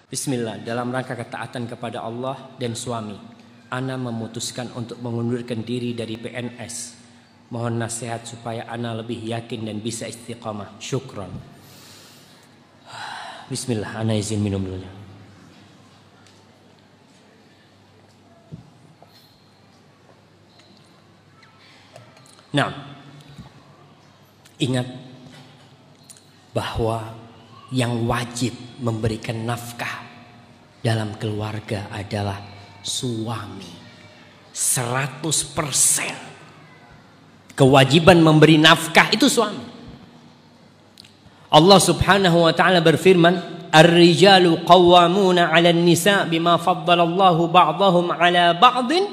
Bismillah, dalam rangka ketaatan kepada Allah dan suami, Ana memutuskan untuk mengundurkan diri dari PNS. Mohon nasihat supaya Ana lebih yakin dan bisa istiqamah. Syukron. Bismillah, Ana izin minum dulu. Nah, ingat bahwa yang wajib memberikan nafkah dalam keluarga adalah suami. 100% kewajiban memberi nafkah itu suami. Allah Subhanahu wa taala berfirman, "Ar-rijalu qawwamuna 'alan nisa bima faddalallahu ba'dahum 'ala ba'din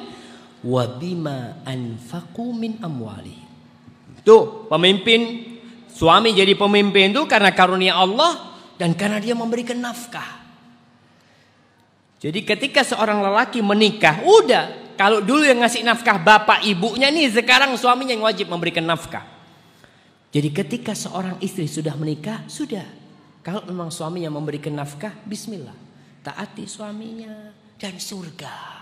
wa bima anfaqu min amwalihim." Tuh, pemimpin, suami jadi pemimpin itu karena karunia Allah dan karena dia memberikan nafkah. Jadi ketika seorang lelaki menikah, udah, kalau dulu yang ngasih nafkah bapak ibunya nih, sekarang suaminya yang wajib memberikan nafkah. Jadi ketika seorang istri sudah menikah, sudah. Kalau memang suami yang memberikan nafkah, bismillah, taati suaminya dan surga.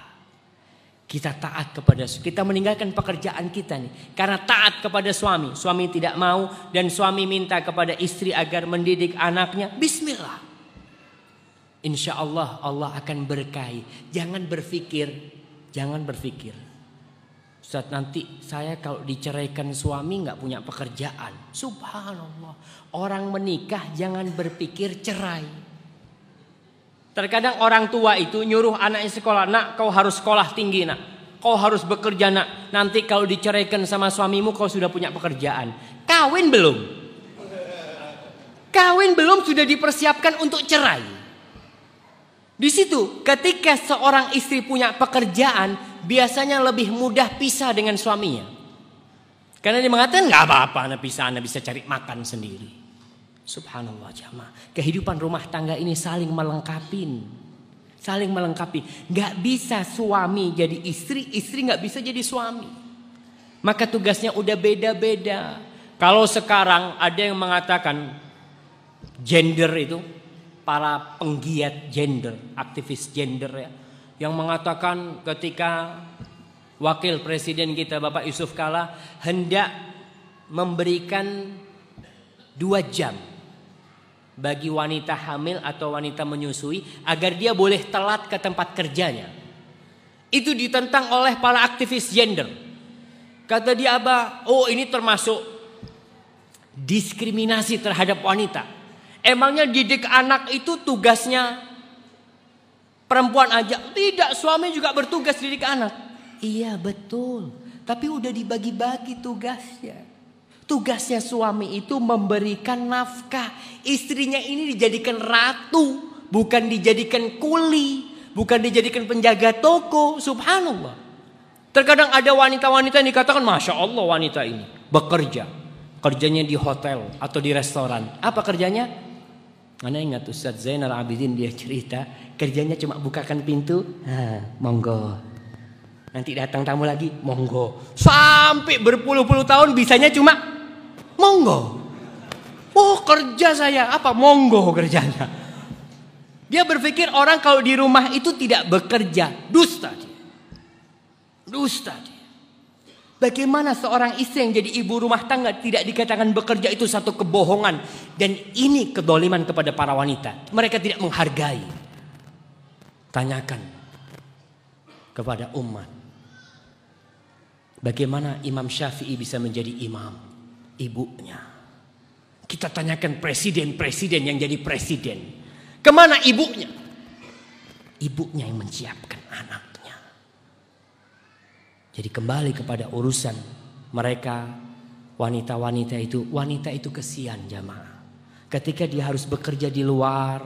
Kita taat kepada, kita meninggalkan pekerjaan kita nih karena taat kepada suami. Suami tidak mau dan suami minta kepada istri agar mendidik anaknya, bismillah. Insya Allah Allah akan berkahi. Jangan berpikir, Ustaz, nanti saya kalau diceraikan suami nggak punya pekerjaan. Subhanallah. Orang menikah jangan berpikir cerai. Terkadang orang tua itu nyuruh anaknya sekolah. Nak, kau harus sekolah tinggi, nak. Kau harus bekerja, nak. Nanti kalau diceraikan sama suamimu kau sudah punya pekerjaan. Kawin belum? Kawin belum sudah dipersiapkan untuk cerai. Di situ ketika seorang istri punya pekerjaan, biasanya lebih mudah pisah dengan suaminya. Karena dia mengatakan nggak apa-apa, anak bisa cari makan sendiri. Subhanallah jamaah. Kehidupan rumah tangga ini saling melengkapi. Nggak bisa suami jadi istri, istri nggak bisa jadi suami. Maka tugasnya udah beda-beda. Kalau sekarang ada yang mengatakan gender itu, para penggiat gender, aktivis gender ya, yang mengatakan ketika wakil presiden kita Bapak Yusuf Kala hendak memberikan 2 jam bagi wanita hamil atau wanita menyusui agar dia boleh telat ke tempat kerjanya. Itu ditentang oleh para aktivis gender. Kata dia, oh ini termasuk diskriminasi terhadap wanita. Emangnya didik anak itu tugasnya perempuan aja? Tidak, suami juga bertugas didik anak. Iya betul, tapi udah dibagi-bagi tugasnya. Tugasnya suami itu memberikan nafkah. Istrinya ini dijadikan ratu, bukan dijadikan kuli, bukan dijadikan penjaga toko. Subhanallah. Terkadang ada wanita-wanita yang dikatakan, Masya Allah wanita ini bekerja. Kerjanya di hotel atau di restoran. Apa kerjanya? Anda ingat Ustaz Zainal Abidin, dia cerita kerjanya cuma bukakan pintu, monggo. Nanti datang tamu lagi, monggo. Sampai berpuluh-puluh tahun bisanya cuma monggo. Oh kerja saya apa? Monggo kerjanya. Dia berpikir orang kalau di rumah itu tidak bekerja, dusta dia. Bagaimana seorang istri yang jadi ibu rumah tangga tidak dikatakan bekerja, itu satu kebohongan. Dan ini kedoliman kepada para wanita. Mereka tidak menghargai. Tanyakan kepada umat. Bagaimana Imam Syafi'i bisa menjadi imam? Ibunya. Kita tanyakan presiden-presiden yang jadi presiden. Kemana ibunya? Ibunya yang menyiapkan anak. Jadi kembali kepada urusan mereka, wanita-wanita itu kesian jamaah. Ketika dia harus bekerja di luar,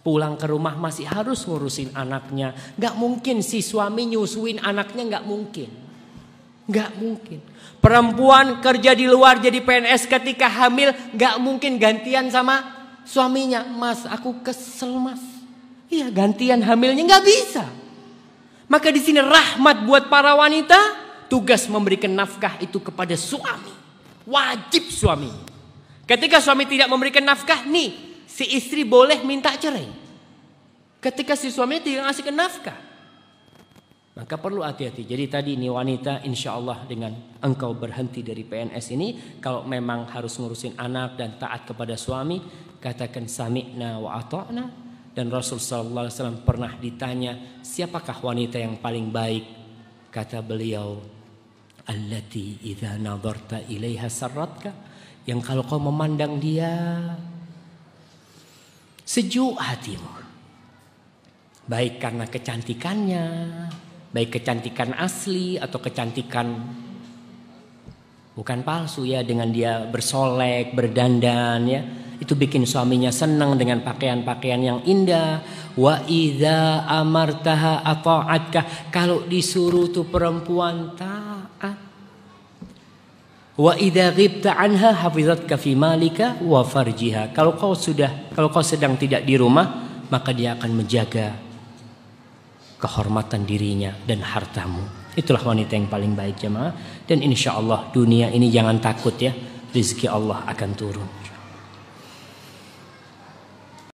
pulang ke rumah masih harus ngurusin anaknya. Gak mungkin si suami nyusuin anaknya, gak mungkin. Perempuan kerja di luar jadi PNS ketika hamil, gak mungkin gantian sama suaminya. Mas, aku kesel mas. Iya, gantian hamilnya gak bisa. Maka di sini rahmat buat para wanita, tugas memberikan nafkah itu kepada suami. Wajib suami. Ketika suami tidak memberikan nafkah, nih si istri boleh minta cerai. ketika si suami tidak ngasih nafkah. Maka perlu hati-hati. Jadi tadi ini wanita, insya Allah dengan engkau berhenti dari PNS ini, kalau memang harus ngurusin anak dan taat kepada suami, katakan sami'na wa ata'na. Dan Rasul sallallahu alaihi wasallam pernah ditanya, siapakah wanita yang paling baik? Kata beliau, allati idza nadarta ilaiha sarratka, yang kalau kau memandang dia sejuk hatimu. Baik karena kecantikannya, baik kecantikan asli atau kecantikan bukan palsu ya, dengan dia bersolek, berdandan ya, itu bikin suaminya senang dengan pakaian-pakaian yang indah. Wa idza amartaha ata'atka, kalau disuruh tuh perempuan taat. Wa idza ghibta anha hafizatka fi malika wa farjiha, kalau kau sedang tidak di rumah, maka dia akan menjaga kehormatan dirinya dan hartamu. Itulah wanita yang paling baik jemaah. Dan insya Allah dunia ini jangan takut ya, rezeki Allah akan turun.